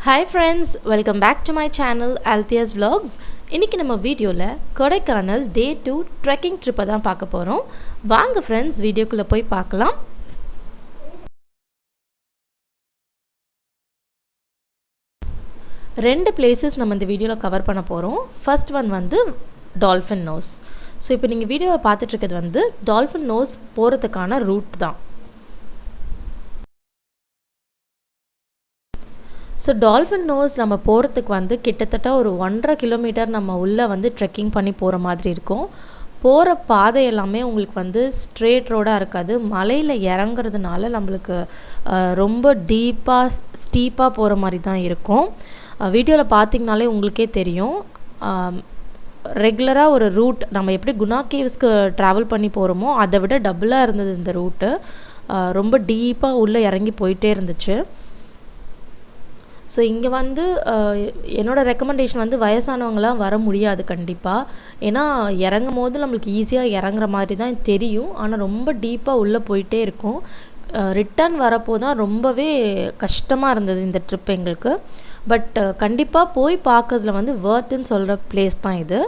Hi friends, welcome back to my channel Altheas Vlogs. இன்னைக்கு நம்ம வீடியோல கொடைக்கானல் Day 2 trekking trip தான் பார்க்க போறோம். வாங்க friends வீடியோக்குள்ள போய் பார்க்கலாம். ரெண்டு places நம்ம இந்த வீடியோல கவர் பண்ண போறோம். First one வந்து Dolphin Nose. So இப்போ நீங்க வீடியோவை பார்த்துட்டு இருக்கிறது வந்து Dolphin Nose போறதுக்கான ரூட் தான். ஸோ டால்ஃபின் நோஸ் நம்ம போகிறதுக்கு வந்து கிட்டத்தட்ட ஒரு 1.5 கிலோமீட்டர் நம்ம உள்ளே வந்து ட்ரெக்கிங் பண்ணி போகிற மாதிரி இருக்கும். போகிற பாதை எல்லாமே உங்களுக்கு வந்து ஸ்ட்ரெயிட் ரோடாக இருக்காது. மலையில் இறங்குறதுனால நம்மளுக்கு ரொம்ப ஸ்டீப்பாக போகிற மாதிரி தான் இருக்கும். வீடியோவில் பார்த்திங்கனாலே உங்களுக்கே தெரியும். ரெகுலராக ஒரு ரூட் நம்ம எப்படி குணா கேவ்ஸ்க்கு ட்ராவல் பண்ணி போகிறோமோ அதை விட டபுளாக இருந்தது இந்த ரூட்டு. ரொம்ப டீப்பாக உள்ளே இறங்கி போயிட்டே இருந்துச்சு. ஸோ இங்கே வந்து என்னோடய ரெக்கமெண்டேஷன் வந்து வயசானவங்களாம் வர முடியாது கண்டிப்பாக. ஏன்னா இறங்கும் போது நம்மளுக்கு ஈஸியாக இறங்குற மாதிரி தான் தெரியும். ஆனால் ரொம்ப டீப்பாக உள்ளே போயிட்டே இருக்கும். ரிட்டர்ன் வரப்போ தான் ரொம்பவே கஷ்டமாக இருந்தது இந்த ட்ரிப் எங்களுக்கு. பட் கண்டிப்பாக போய் பார்க்கறதுல வந்து வர்த்துன்னு சொல்கிற பிளேஸ் தான் இது.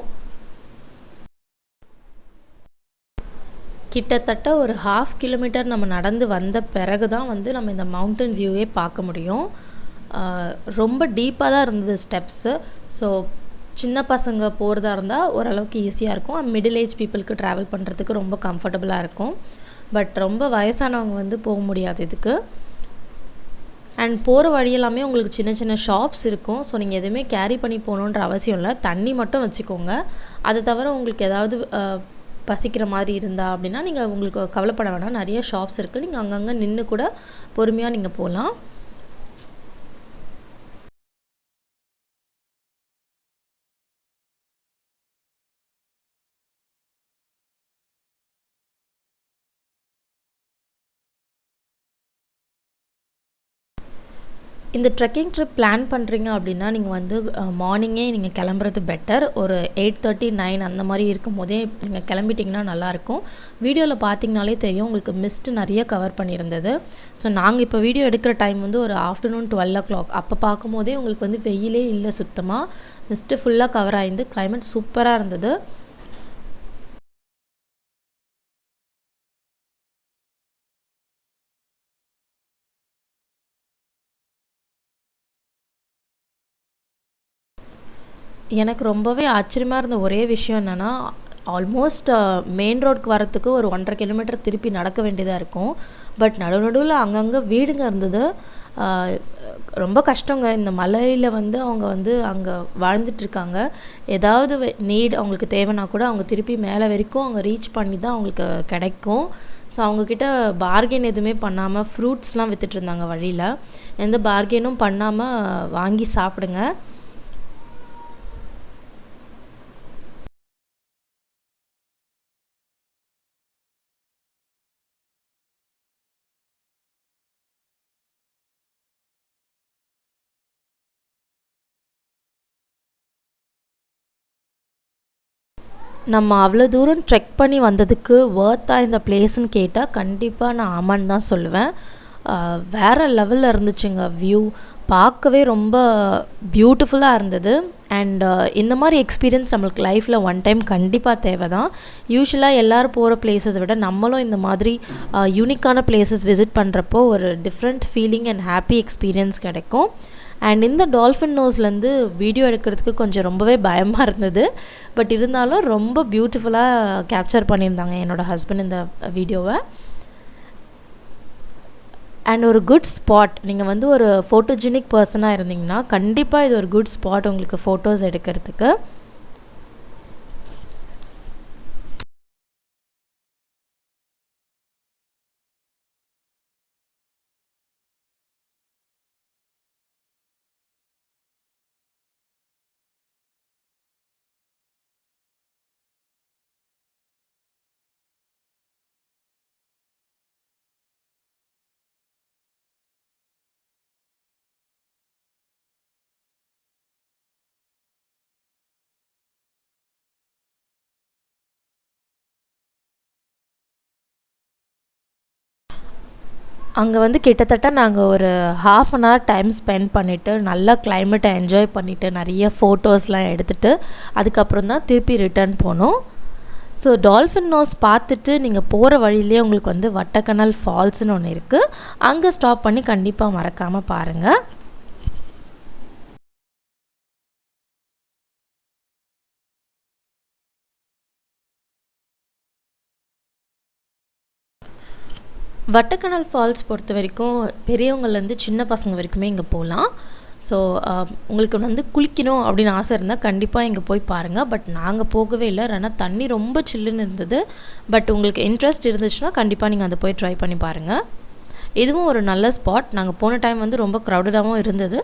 கிட்டத்தட்ட ஒரு 1/2 கிலோமீட்டர் நம்ம நடந்து வந்த பிறகு தான் வந்து நம்ம இந்த மவுண்டன் வியூவே பார்க்க முடியும். ரொம்ப டீப்பாக தான் இருந்தது ஸ்டெப்ஸு. ஸோ சின்ன பசங்க போகிறதா இருந்தால் ஓரளவுக்கு ஈஸியாக இருக்கும். மிடில் ஏஜ் பீப்புளுக்கு ட்ராவல் பண்ணுறதுக்கு ரொம்ப கம்ஃபர்டபுளாக இருக்கும். பட் ரொம்ப வயசானவங்க வந்து போக முடியாது இதுக்கு. அண்ட் போகிற வழி எல்லாமே உங்களுக்கு சின்ன சின்ன ஷாப்ஸ் இருக்கும். ஸோ நீங்கள் எதுவுமே கேரி பண்ணி போகணுன்ற அவசியம் இல்லை. தண்ணி மட்டும் வச்சுக்கோங்க. அது தவிர உங்களுக்கு ஏதாவது பசிக்கிற மாதிரி இருந்தால் அப்படின்னா நீங்கள் உங்களுக்கு கவலைப்பட வேணாம். நிறைய ஷாப்ஸ் இருக்குது. நீங்கள் அங்கங்கே நின்று கூட பொறுமையாக நீங்கள் போகலாம். இந்த ட்ரெக்கிங் ட்ரிப் பிளான் பண்ணுறீங்க அப்படின்னா நீங்கள் வந்து மார்னிங்கே நீங்கள் கிளம்புறது பெட்டர். ஒரு 8:30 9 அந்த மாதிரி இருக்கும் போதே நீங்கள் கிளம்பிட்டிங்கன்னா நல்லாயிருக்கும். வீடியோவில் பார்த்தீங்கனாலே தெரியும் உங்களுக்கு மிஸ்ட்டு நிறைய கவர் பண்ணியிருந்தது. ஸோ நாங்கள் இப்போ வீடியோ எடுக்கிற டைம் வந்து ஒரு ஆஃப்டர்நூன் 12 o'clock. அப்போ பார்க்கும் போதே உங்களுக்கு வந்து வெயிலே இல்லை சுத்தமாக. மிஸ்ட்டு ஃபுல்லாக கவர் ஆகிருந்து கிளைமேட் சூப்பராக இருந்தது. எனக்கு ரொம்பவே ஆச்சரியமாக இருந்த ஒரே விஷயம் என்னென்னா, ஆல்மோஸ்ட் மெயின் ரோடுக்கு வரத்துக்கு ஒரு 1.5 கிலோமீட்டர் திருப்பி நடக்க வேண்டியதாக இருக்கும். பட் நடுவில் அங்கங்கே வீடுங்க இருந்தது. ரொம்ப கஷ்டங்க. இந்த மலையில் வந்து அவங்க வந்து அங்கே வாழ்ந்துட்டுருக்காங்க. ஏதாவது நீட் அவங்களுக்கு தேவைன்னா கூட அவங்க திருப்பி மேலே வரைக்கும் அவங்க ரீச் பண்ணி தான் அவங்களுக்கு கிடைக்கும். ஸோ அவங்கக்கிட்ட பார்கெயின் எதுவுமே பண்ணாமல் ஃப்ரூட்ஸ்லாம் விற்றுட்ருந்தாங்க வழியில். எந்த பார்கெயினும் பண்ணாமல் வாங்கி சாப்பிடுங்க. நம்ம அவ்வளோ தூரம் ட்ரெக் பண்ணி வந்ததுக்கு வர்த்தாக இந்த பிளேஸ்ன்னு கேட்டால் கண்டிப்பாக நான் ஆமான்னு தான் சொல்லுவேன். வேறு லெவலில் இருந்துச்சுங்க வியூ. பார்க்கவே ரொம்ப பியூட்டிஃபுல்லாக இருந்தது. அண்ட் இந்த மாதிரி எக்ஸ்பீரியன்ஸ் நம்மளுக்கு லைஃப்பில் ஒன் டைம் கண்டிப்பாக தேவை தான். யூஸ்வலாக எல்லோரும் போகிற பிளேஸஸை விட நம்மளும் இந்த மாதிரி யூனிக்கான பிளேஸஸ் விசிட் பண்ணுறப்போ ஒரு different feeling and happy experience கிடைக்கும். அண்ட் இந்த டால்ஃபின் நோஸ்லேருந்து வீடியோ எடுக்கிறதுக்கு கொஞ்சம் ரொம்பவே பயமாக இருந்தது. பட் இருந்தாலும் ரொம்ப பியூட்டிஃபுல்லாக கேப்சர் பண்ணியிருந்தாங்க என்னோடய ஹஸ்பண்ட் இந்த வீடியோவை. அண்ட் ஒரு குட் ஸ்பாட். நீங்கள் வந்து ஒரு ஃபோட்டோஜெனிக் பர்சனாக இருந்தீங்கன்னா கண்டிப்பாக இது ஒரு குட் ஸ்பாட் உங்களுக்கு ஃபோட்டோஸ் எடுக்கிறதுக்கு. அங்கே வந்து கிட்டத்தட்ட நாங்கள் ஒரு ½ அன் ஹவர் டைம் ஸ்பெண்ட் பண்ணிவிட்டு நல்லா கிளைமேட்டை என்ஜாய் பண்ணிவிட்டு நிறைய ஃபோட்டோஸ்லாம் எடுத்துகிட்டு அதுக்கப்புறம் தான் திருப்பி ரிட்டர்ன் போனோம். ஸோ டால்ஃபின் நோஸ் பார்த்துட்டு நீங்கள் போகிற வழியிலே உங்களுக்கு வந்து வட்டக்கனல் ஃபால்ஸ்னு ஒன்று இருக்குது. அங்கே ஸ்டாப் பண்ணி கண்டிப்பாக மறக்காமல் பாருங்கள். வட்டக்கனல் ஃபால்ஸ் பொறுத்த வரைக்கும் பெரியவங்கள்லேருந்து சின்ன பசங்க வரைக்குமே இங்கே போகலாம். ஸோ உங்களுக்கு வந்து குளிக்கணும் அப்படின்னு ஆசை இருந்தால் கண்டிப்பாக இங்கே போய் பாருங்கள். பட் நாங்கள் போகவே இல்லை, ஏன்னா தண்ணி ரொம்ப சில்லுன்னு இருந்தது. பட் உங்களுக்கு இன்ட்ரெஸ்ட் இருந்துச்சுன்னா கண்டிப்பாக நீங்கள் அதை போய் ட்ரை பண்ணி பாருங்கள். இதுவும் ஒரு நல்ல ஸ்பாட். நாங்கள் போன டைம் வந்து ரொம்ப க்ரௌடடாகவும் இருந்தது.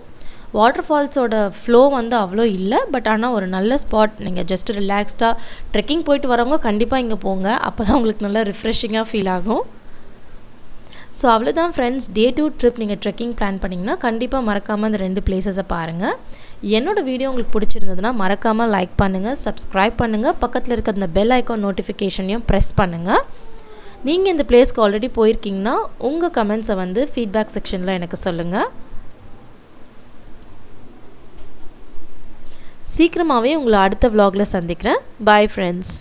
வாட்டர் ஃபால்ஸோட ஃப்ளோ வந்து அவ்வளோ இல்லை, பட் ஆனால் ஒரு நல்ல ஸ்பாட். நீங்கள் ஜஸ்ட் ரிலாக்ஸ்டாக ட்ரெக்கிங் போயிட்டு வரவங்க கண்டிப்பாக இங்கே போங்க. அப்போ தான் உங்களுக்கு நல்லா ரிஃப்ரெஷிங்காக ஃபீல் ஆகும். ஸோ அவ்வளோதான் ஃப்ரெண்ட்ஸ். டே 2 ட்ரிப் நீங்கள் ட்ரெக்கிங் பிளான் பண்ணிங்கன்னா கண்டிப்பாக மறக்காமல் அந்த 2 பிளேஸஸை பாருங்கள். என்னோடய வீடியோ உங்களுக்கு பிடிச்சிருந்ததுன்னா மறக்காமல் லைக் பண்ணுங்கள், சப்ஸ்கிரைப் பண்ணுங்கள், பக்கத்தில் இருக்க அந்த பெல் ஐக்கான் நோட்டிஃபிகேஷனையும் ப்ரெஸ் பண்ணுங்கள். நீங்கள் இந்த பிளேஸ்க்கு ஆல்ரெடி போயிருக்கீங்கன்னா உங்கள் கமெண்ட்ஸை வந்து ஃபீட்பேக் செக்ஷனில் எனக்கு சொல்லுங்கள். சீக்கிரமாகவே உங்களை அடுத்த vlogல சந்திக்கிறேன். Bye friends.